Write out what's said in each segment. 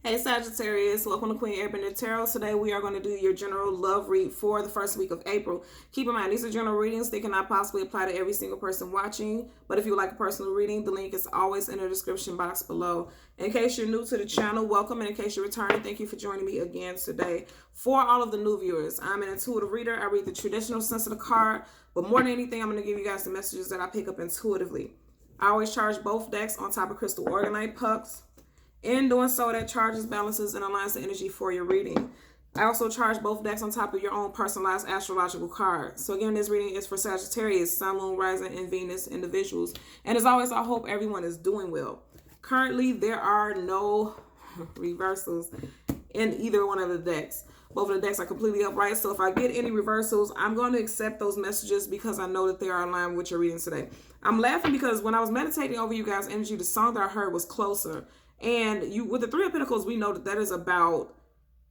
Hey Sagittarius, welcome to Queen Airbender Tarot. Today we are going to do your general love read for the first week of April. Keep in mind, these are general readings. They cannot possibly apply to every single person watching. But if you would like a personal reading, the link is always in the description box below. In case you're new to the channel, welcome. And in case you're returning, thank you for joining me again today. For all of the new viewers, I'm an intuitive reader. I read the traditional sense of the card. But more than anything, I'm going to give you guys the messages that I pick up intuitively. I always charge both decks on top of crystal organite pucks. In doing so, that charges, balances, and aligns the energy for your reading. I also charge both decks on top of your own personalized astrological card. So again, this reading is for Sagittarius, Sun, Moon, Rising, and Venus individuals. And as always, I hope everyone is doing well. Currently, there are no reversals in either one of the decks. Both of the decks are completely upright. So if I get any reversals, I'm going to accept those messages because I know that they are aligned with your reading today. I'm laughing because when I was meditating over you guys' energy, the song that I heard was Closer. And you, with the Three of Pentacles, we know that that is about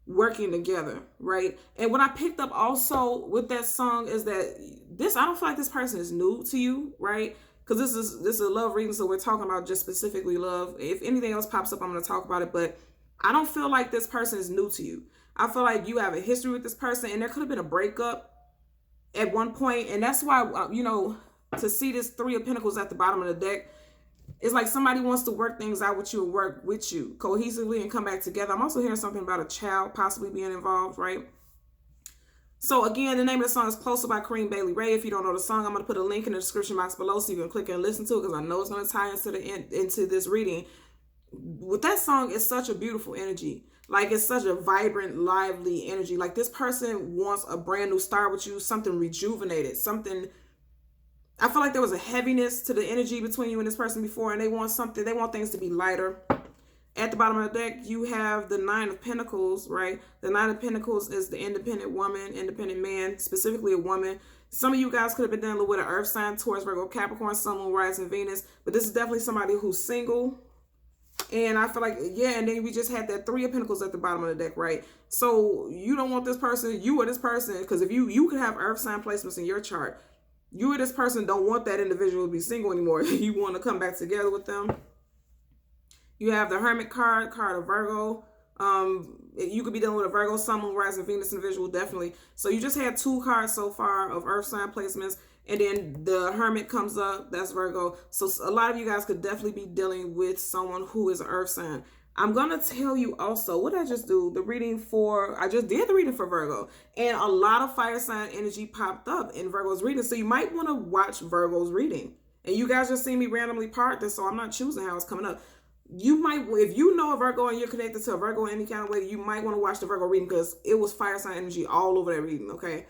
working together, right? And what I picked up also with that song is that this, I don't feel like this person is new to you, right? Because this is a love reading, so we're talking about just specifically love. If anything else pops up, I'm going to talk about it, but I don't feel like this person is new to you. I feel like you have a history with this person, and there could have been a breakup at one point, and that's why, you know, to see this Three of Pentacles at the bottom of the deck, it's like somebody wants to work things out with you and work with you cohesively and come back together. I'm also hearing something about a child possibly being involved, right? So again, the name of the song is Closer by Kareem Bailey Ray. If you don't know the song, I'm going to put a link in the description box below so you can click and listen to it because I know it's going to tie into this reading. With that song, it's such a beautiful energy. Like, it's such a vibrant, lively energy. Like, this person wants a brand new start with you, something rejuvenated, something... I feel like there was a heaviness to the energy between you and this person before, and they want something, they want things to be lighter. At the bottom of the deck, you have the Nine of Pentacles, right? The Nine of Pentacles is the independent woman, independent man, specifically a woman. Some of you guys could have been dealing with an earth sign, Taurus, Virgo, Capricorn, Sun, Moon, Rising, Venus, but this is definitely somebody who's single. And I feel like, yeah, and then we just had that Three of Pentacles at the bottom of the deck, right? So you don't want this person, you or this person, because if you could have earth sign placements in your chart, you or this person don't want that individual to be single anymore. You want to come back together with them. You have the Hermit card of Virgo. You could be dealing with a Virgo, Sun, Moon, Rising, Venus individual, definitely. So you just had two cards so far of earth sign placements. And then the Hermit comes up, that's Virgo. So a lot of you guys could definitely be dealing with someone who is an earth sign. I'm going to tell you also, what did I just do? I just did the reading for Virgo. And a lot of fire sign energy popped up in Virgo's reading. So you might want to watch Virgo's reading. And you guys just see me randomly part this, so I'm not choosing how it's coming up. You might, if you know a Virgo and you're connected to a Virgo in any kind of way, you might want to watch the Virgo reading because it was fire sign energy all over that reading, okay?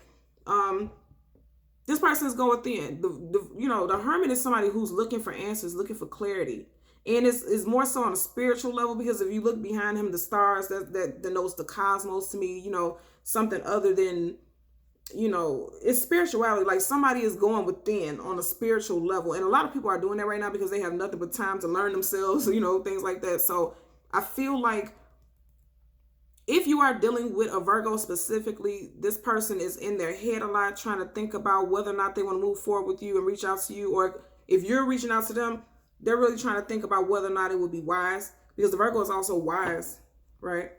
This person is going within. The Hermit is somebody who's looking for answers, looking for clarity. And it's more so on a spiritual level because if you look behind him, the stars, that denotes the cosmos to me, something other than, it's spirituality. Like somebody is going within on a spiritual level. And a lot of people are doing that right now because they have nothing but time to learn themselves, things like that. So I feel like if you are dealing with a Virgo specifically, this person is in their head a lot trying to think about whether or not they want to move forward with you and reach out to you. Or if you're reaching out to them, they're really trying to think about whether or not it would be wise because the Virgo is also wise, right?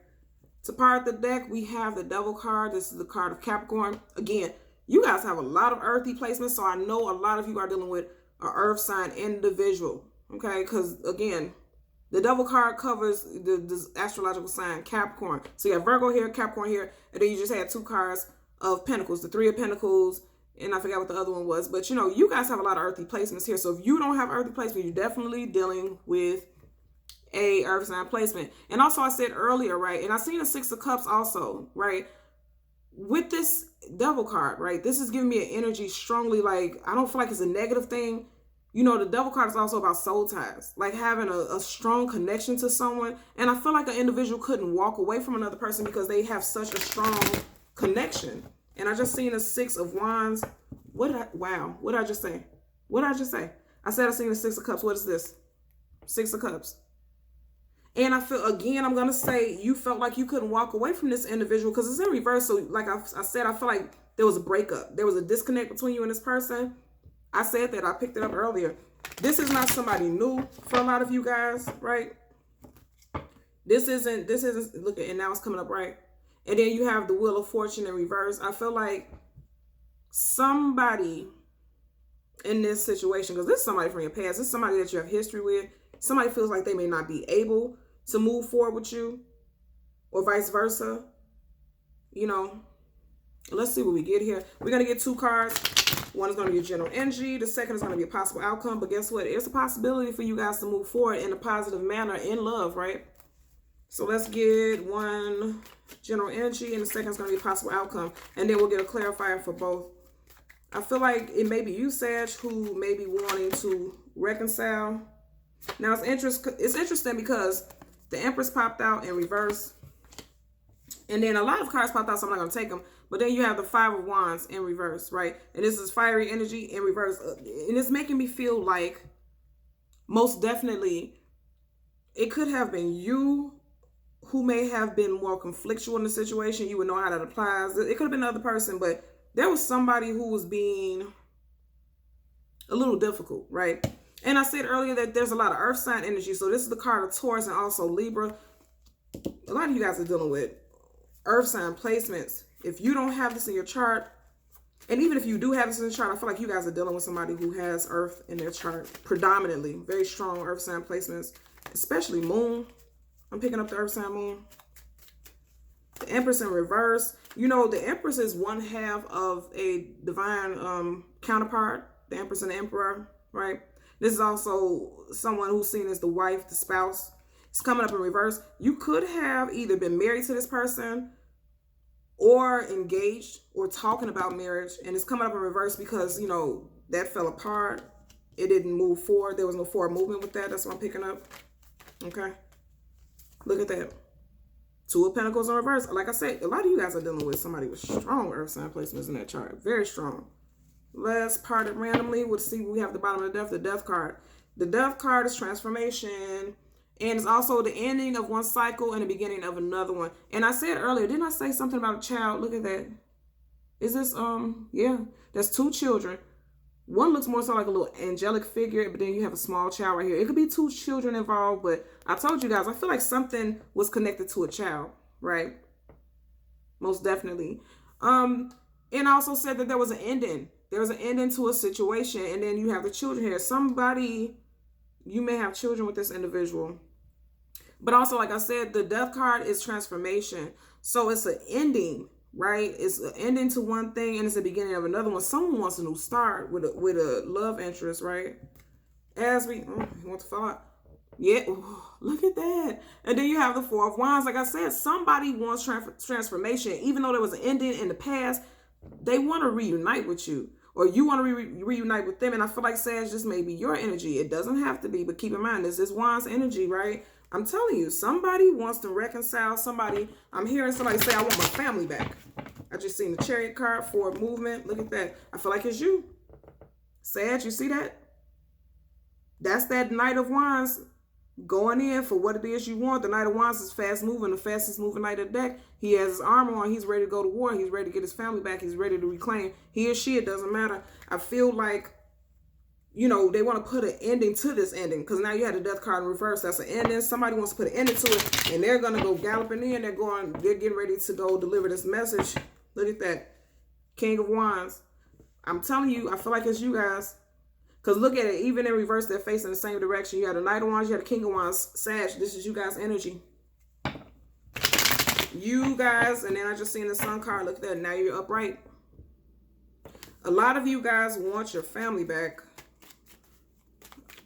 To part the deck, we have the Devil card. This is the card of Capricorn. Again, you guys have a lot of earthy placements, so I know a lot of you are dealing with an earth sign individual, okay? Because, again, the Devil card covers the astrological sign Capricorn. So you have Virgo here, Capricorn here, and then you just had two cards of Pentacles, the Three of Pentacles, and I forgot what the other one was. But, you guys have a lot of earthy placements here. So if you don't have earthy placement, you're definitely dealing with a earth sign placement. And also I said earlier, right, and I seen a Six of Cups also, right, with this Devil card, right, this is giving me an energy strongly, like, I don't feel like it's a negative thing. The Devil card is also about soul ties, like having a strong connection to someone. And I feel like an individual couldn't walk away from another person because they have such a strong connection. And I just seen a Six of Wands. What did I just say? I said I seen a Six of Cups. What is this? Six of Cups. And I feel, again, I'm going to say you felt like you couldn't walk away from this individual because it's in reverse. So like I said, I feel like there was a breakup. There was a disconnect between you and this person. I said that. I picked it up earlier. This is not somebody new for a lot of you guys, right? This isn't, look at, and now it's coming up right. And then you have the Wheel of Fortune in reverse. I feel like somebody in this situation, because this is somebody from your past, this is somebody that you have history with, somebody feels like they may not be able to move forward with you, or vice versa. You know, let's see what we get here. We're going to get 2 cards. One is going to be a general energy. The second is going to be a possible outcome. But guess what? It's a possibility for you guys to move forward in a positive manner in love, right? So let's get one general energy, and the second is going to be a possible outcome. And then we'll get a clarifier for both. I feel like it may be you, Sag, who may be wanting to reconcile. Now, it's interesting because the Empress popped out in reverse. And then a lot of cards popped out, so I'm not going to take them. But then you have the 5 of Wands in reverse, right? And this is fiery energy in reverse. And it's making me feel like, most definitely, it could have been you who may have been more conflictual in the situation. You would know how that applies. It could have been another person, but there was somebody who was being a little difficult, right? And I said earlier that there's a lot of earth sign energy. So this is the card of Taurus and also Libra. A lot of you guys are dealing with earth sign placements. If you don't have this in your chart, and even if you do have this in the chart, I feel like you guys are dealing with somebody who has earth in their chart predominantly. Very strong earth sign placements, especially moon. I'm picking up the earth sign moon. The Empress in reverse. You know, the Empress is one half of a divine counterpart. The Empress and the Emperor, right? This is also someone who's seen as the wife, the spouse. It's coming up in reverse. You could have either been married to this person or engaged or talking about marriage, and it's coming up in reverse because, you know, that fell apart. It didn't move forward. There was no forward movement with that. That's what I'm picking up. Okay. Look at that. 2 of Pentacles in reverse. Like I said, a lot of you guys are dealing with somebody with strong earth sign placements in that chart. Very strong. Let's part it randomly. We'll see what we have at the bottom of the death card. The death card is transformation. And it's also the ending of one cycle and the beginning of another one. And I said earlier, didn't I say something about a child? Look at that. Is this, yeah, that's 2 children. One looks more so like a little angelic figure, but then you have a small child right here. It could be 2 children involved, but I told you guys, I feel like something was connected to a child, right? Most definitely. And I also said that there was an ending. There was an ending to a situation, and then you have the children here. Somebody, you may have children with this individual. But also, like I said, the death card is transformation. So it's an ending, right? It's an ending to one thing and it's the beginning of another one. Someone wants a new start with a love interest, right? As we, you want to fall out? Yeah, look at that. And then you have the 4 of Wands. Like I said, somebody wants transformation. Even though there was an ending in the past, they want to reunite with you. Or you want to reunite with them. And I feel like, Sag, this may be your energy. It doesn't have to be, but keep in mind, this is Wands energy, right? I'm telling you, somebody wants to reconcile. Somebody, I'm hearing somebody say, I want my family back. I just seen the Chariot card, forward movement. Look at that. I feel like it's you. Sag, you see that? That's that Knight of Wands going in for what it is you want. The Knight of Wands is fast moving, the fastest moving knight of the deck. He has his armor on. He's ready to go to war. He's ready to get his family back. He's ready to reclaim. He or she, it doesn't matter. I feel like, you know, they want to put an ending to this ending because now you had the death card in reverse. That's an ending. Somebody wants to put an ending to it, and they're going to go galloping in. They're getting ready to go deliver this message. Look at that. King of Wands. I'm telling you, I feel like it's you guys. Because look at it, even in reverse, they're facing the same direction. You had a Knight of Wands, you had a King of Wands. Sag, this is you guys' energy. You guys, and then I just seen the Sun card. Look at that, now you're upright. A lot of you guys want your family back.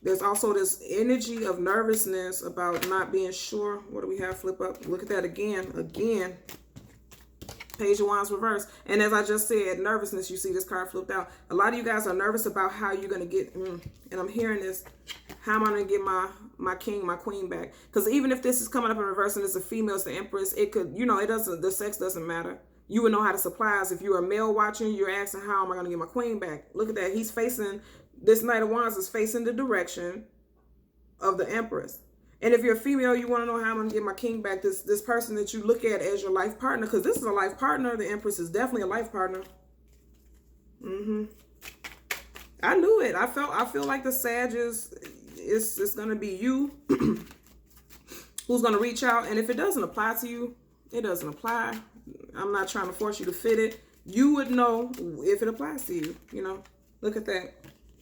There's also this energy of nervousness about not being sure. What do we have? Flip up. Look at that again. Again. Page of Wands reverse. And as I just said, nervousness, you see this card flipped out. A lot of you guys are nervous about how you're going to get, and I'm hearing this, how am I going to get my king, my queen back? Because even if this is coming up in reverse and it's a female, it's the Empress, it could, you know, it doesn't, the sex doesn't matter. You would know how to supply us. If you're a male watching, you're asking, how am I going to get my queen back? Look at that. He's facing, this Knight of Wands is facing the direction of the Empress. And if you're a female, you want to know how I'm going to get my king back. This person that you look at as your life partner, because this is a life partner. The Empress is definitely a life partner. I knew it. I feel like the Sag is going to be you. who's going to reach out. And if it doesn't apply to you, it doesn't apply. I'm not trying to force you to fit it. You would know if it applies to you, you know. Look at that.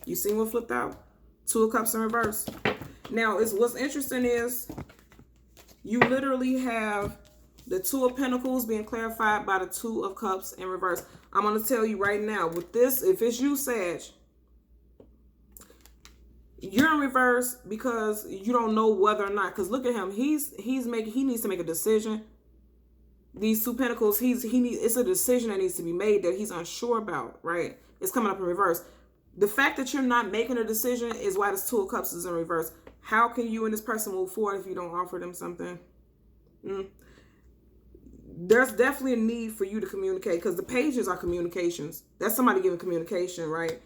You see what flipped out? 2 of Cups in reverse. Now, what's interesting is you literally have the 2 of Pentacles being clarified by the 2 of Cups in reverse. I'm going to tell you right now, with this, if it's you, Sag, you're in reverse because you don't know whether or not. Because look at him. He needs to make a decision. These 2 Pentacles, it's a decision that needs to be made that he's unsure about, right? It's coming up in reverse. The fact that you're not making a decision is why this 2 of Cups is in reverse. How can you and this person move forward if you don't offer them something? There's definitely a need for you to communicate, because the pages are communications. That's somebody giving communication, right?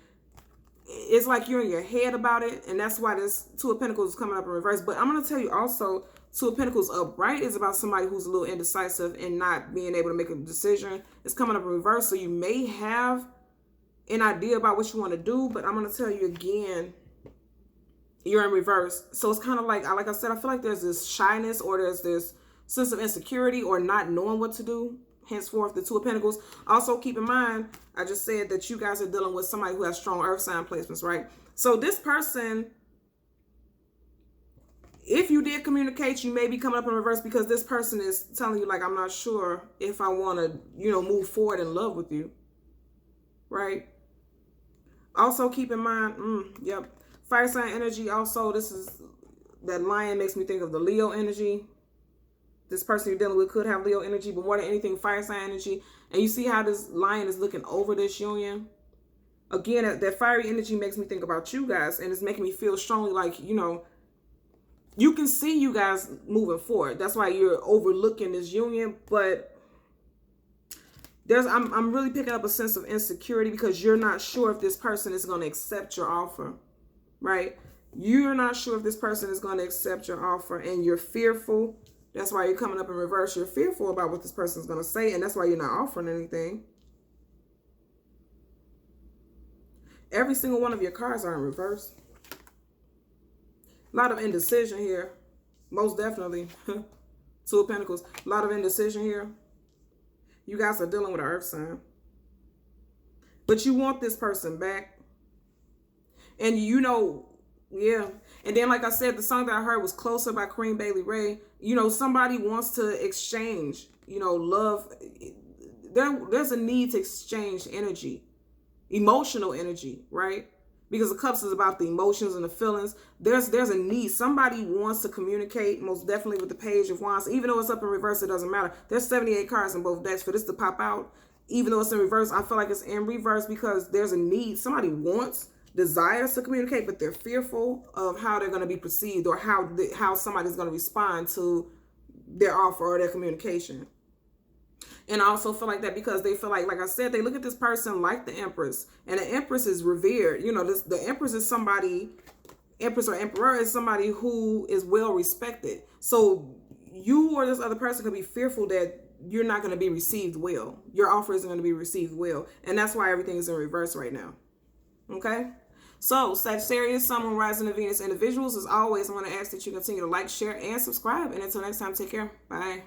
It's like you're in your head about it, and that's why this 2 of Pentacles is coming up in reverse. But I'm going to tell you also, 2 of Pentacles upright is about somebody who's a little indecisive and not being able to make a decision. It's coming up in reverse, so you may have an idea about what you want to do, but I'm going to tell you again, you're in reverse. So it's kind of like I said, I feel like there's this shyness, or there's this sense of insecurity, or not knowing what to do. Henceforth, the 2 of Pentacles. Also, keep in mind, I just said that you guys are dealing with somebody who has strong earth sign placements, right? So this person, if you did communicate, you may be coming up in reverse because this person is telling you, like, I'm not sure if I want to, you know, move forward in love with you, right? Also, keep in mind, fire sign energy. Also, that lion makes me think of the Leo energy. This person you're dealing with could have Leo energy, but more than anything, fire sign energy. And you see how this lion is looking over this union? Again, that fiery energy makes me think about you guys, and it's making me feel strongly like, you know, you can see you guys moving forward. That's why you're overlooking this union, but I'm really picking up a sense of insecurity because you're not sure if this person is going to accept your offer, right? You're not sure if this person is going to accept your offer, and you're fearful. That's why you're coming up in reverse. You're fearful about what this person is going to say, and that's why you're not offering anything. Every single one of your cards are in reverse. A lot of indecision here. Most definitely. 2 of Pentacles. A lot of indecision here. You guys are dealing with an earth sign. But you want this person back. And you know, yeah. And then, like I said, the song that I heard was Closer by Kareem Bailey Ray. You know, somebody wants to exchange, you know, love. There's a need to exchange energy. Emotional energy, right? Because the Cups is about the emotions and the feelings. There's a need. Somebody wants to communicate, most definitely, with the Page of Wands. Even though it's up in reverse, it doesn't matter. There's 78 cards in both decks for this to pop out. Even though it's in reverse, I feel like it's in reverse because there's a need. Somebody desires to communicate, but they're fearful of how they're going to be perceived, or how somebody's going to respond to their offer or their communication. And I also feel like that because they feel like I said, they look at this person like the Empress, and the Empress is revered. You know, the Empress is somebody, Empress or Emperor is somebody who is well respected. So you or this other person could be fearful that you're not going to be received well. Your offer isn't going to be received well. And that's why everything is in reverse right now. Okay? So, Sagittarius, Sun, Moon, Rising, and Venus individuals, as always, I'm going to ask that you continue to like, share, and subscribe. And until next time, take care. Bye.